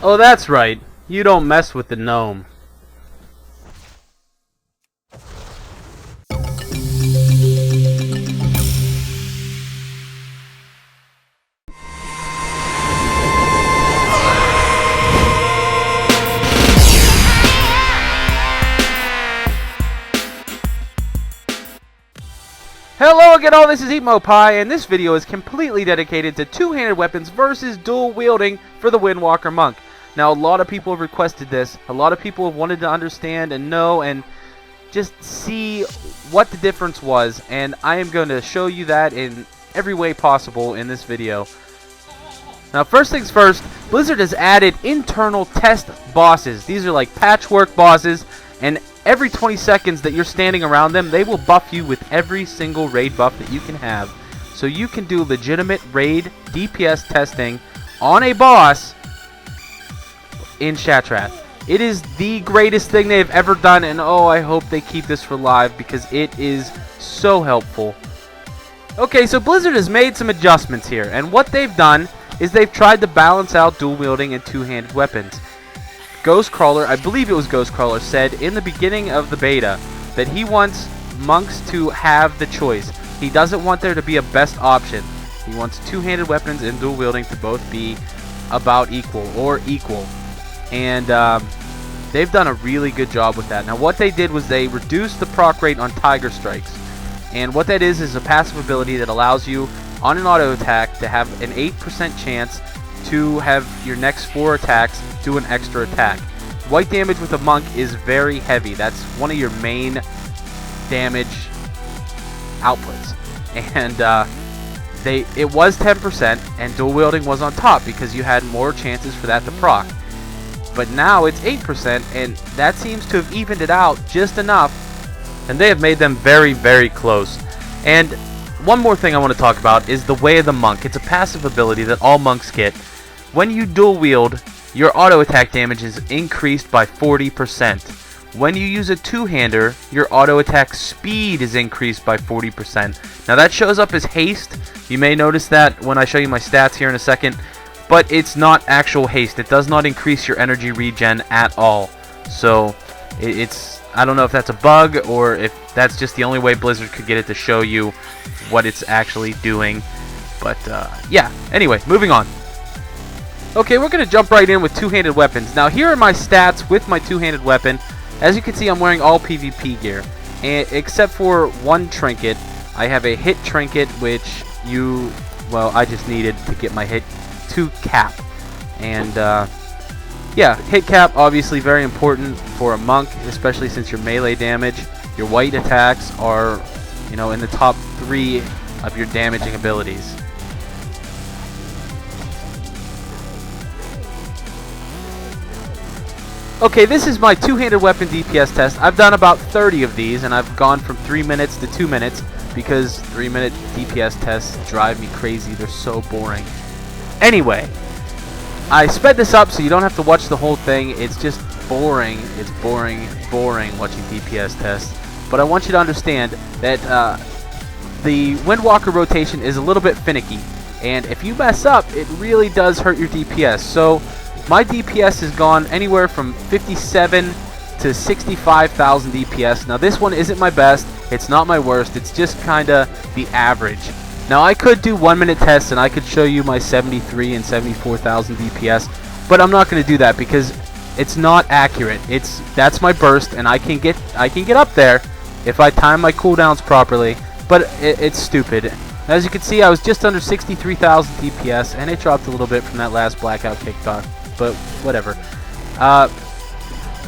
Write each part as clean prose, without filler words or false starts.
Oh, that's right. You don't mess with the gnome. Hello again all, this is Eatmopie, and this video is completely dedicated to two-handed weapons versus dual wielding for the Windwalker monk. Now, a lot of people have requested this. A lot of people have wanted to understand and know and just see what the difference was, and I am going to show you that in every way possible in this video. Now, first things first, Blizzard has added internal test bosses. These are like patchwork bosses, and every 20 seconds that you're standing around them, they will buff you with every single raid buff that you can have. So you can do legitimate raid DPS testing on a boss in Shattrath. It is the greatest thing they've ever done, and oh, I hope they keep this for live because it is so helpful. Okay, so Blizzard has made some adjustments here, and what they've done is they've tried to balance out dual wielding and two-handed weapons. Ghostcrawler, I believe it was Ghostcrawler, said in the beginning of the beta that he wants monks to have the choice. He doesn't want there to be a best option. He wants two-handed weapons and dual wielding to both be about equal or equal. And they've done a really good job with that. Now what they did was they reduced the proc rate on Tiger Strikes. And what that is a passive ability that allows you on an auto attack to have an 8% chance to have your next 4 attacks do an extra attack. White damage with a monk is very heavy. That's one of your main damage outputs. And it was 10%, and dual wielding was on top because you had more chances for that to proc. But now it's 8%, and that seems to have evened it out just enough, and they have made them very, very close. And one more thing I want to talk about is the Way of the Monk. It's a passive ability that all monks get. When you dual wield, your auto attack damage is increased by 40%. When you use a two-hander, your auto attack speed is increased by 40%. Now that shows up as haste. You may notice that when I show you my stats here in a second, but it's not actual haste. It does not increase your energy regen at all. So I don't know if that's a bug or if that's just the only way Blizzard could get it to show you what it's actually doing. But yeah, anyway, moving on. Okay, we're going to jump right in with two-handed weapons. Now here are my stats with my two-handed weapon. As you can see, I'm wearing all PvP gear, and except for one trinket. I have a hit trinket, which I just needed to get my hit to cap. And yeah, hit cap obviously very important for a monk, especially since your melee damage, your white attacks are, in the top 3 of your damaging abilities. Okay, this is my two-handed weapon DPS test. I've done about 30 of these, and I've gone from 3 minutes to 2 minutes because 3-minute DPS tests drive me crazy. They're so boring. Anyway, I sped this up so you don't have to watch the whole thing. It's just boring. It's boring watching DPS tests. But I want you to understand that the Windwalker rotation is a little bit finicky, and if you mess up, it really does hurt your DPS. So my DPS has gone anywhere from 57 to 65,000 DPS. Now this one isn't my best, it's not my worst, it's just kinda the average. Now I could do 1-minute tests and I could show you my 73 and 74,000 DPS, but I'm not gonna do that because it's not accurate. That's my burst, and I can get up there if I time my cooldowns properly, but it's stupid. As you can see, I was just under 63,000 DPS, and it dropped a little bit from that last blackout kick talk. But whatever.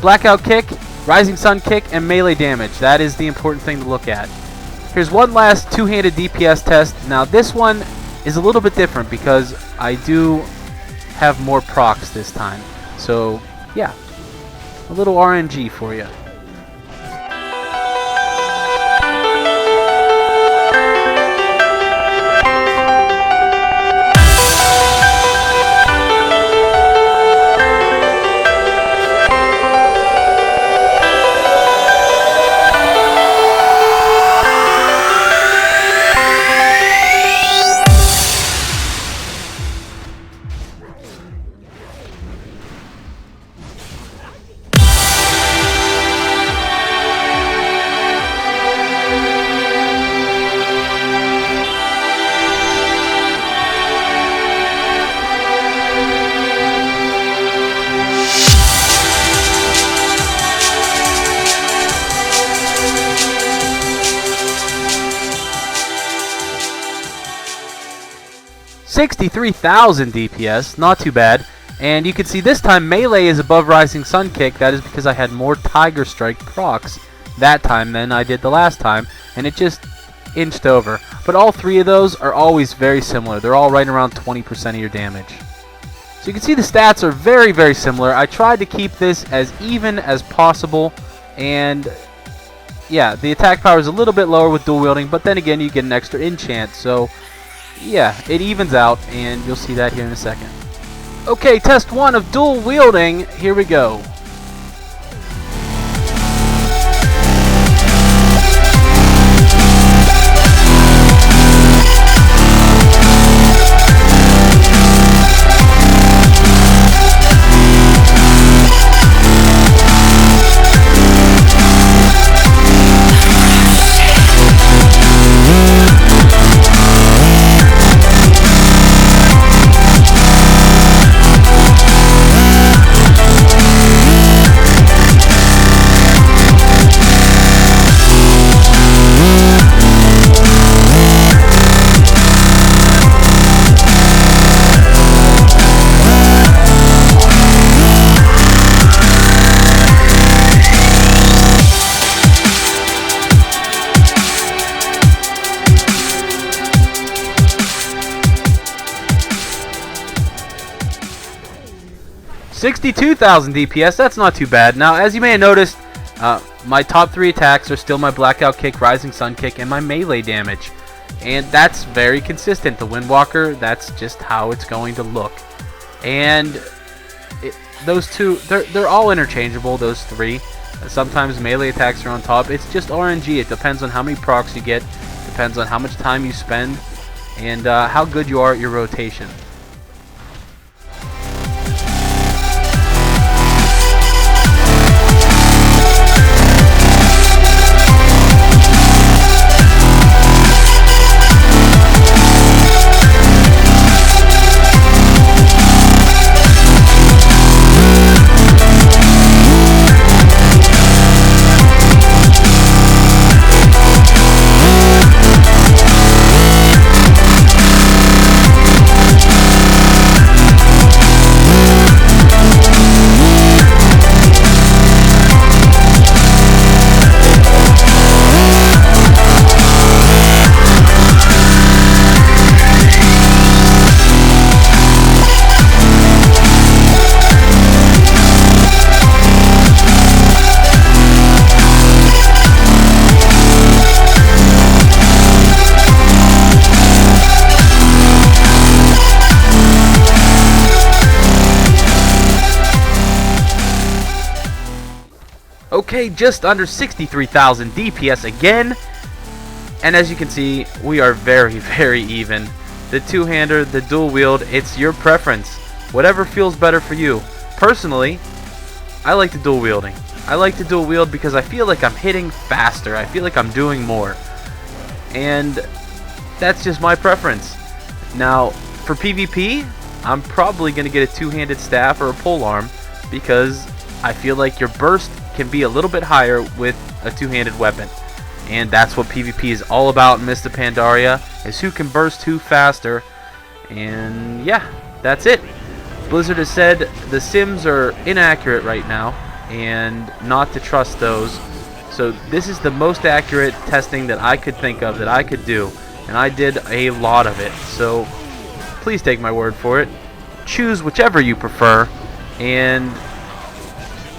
Blackout kick, rising sun kick, and melee damage. That is the important thing to look at. Here's one last two-handed DPS test. Now this one is a little bit different because I do have more procs this time. So yeah, a little RNG for you. 63,000 DPS, not too bad. And you can see this time melee is above Rising Sun Kick. That is because I had more Tiger Strike procs that time than I did the last time, and it just inched over. But all three of those are always very similar. They're all right around 20% of your damage. So you can see the stats are very, very similar. I tried to keep this as even as possible, and yeah, the attack power is a little bit lower with dual wielding, but then again you get an extra enchant, so yeah, it evens out, and you'll see that here in a second. Okay, test 1 of dual wielding, here we go. $62,000 DPS, that's not too bad. Now, as you may have noticed, my top 3 attacks are still my Blackout Kick, Rising Sun Kick, and my melee damage. And that's very consistent. The Windwalker, that's just how it's going to look. And those two, they're all interchangeable, those 3. Sometimes melee attacks are on top. It's just RNG. It depends on how many procs you get, depends on how much time you spend, and how good you are at your rotation. Okay, just under 63,000 DPS again. And as you can see, we are very, very even. The two-hander, the dual wield, it's your preference. Whatever feels better for you. Personally, I like the dual wielding. I like the dual wield because I feel like I'm hitting faster. I feel like I'm doing more. And that's just my preference. Now, for PvP, I'm probably going to get a two-handed staff or a polearm because I feel like your burst can be a little bit higher with a two-handed weapon. And that's what PvP is all about in Mist of Pandaria, is who can burst who faster. And yeah, that's it. Blizzard has said the sims are inaccurate right now and not to trust those. So this is the most accurate testing that I could think of, that I could do. And I did a lot of it. So please take my word for it. Choose whichever you prefer. And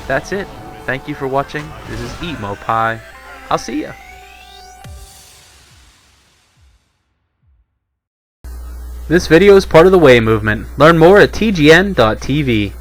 that's it. Thank you for watching. This is Eatmopie. I'll see ya. This video is part of the Way movement. Learn more at tgn.tv.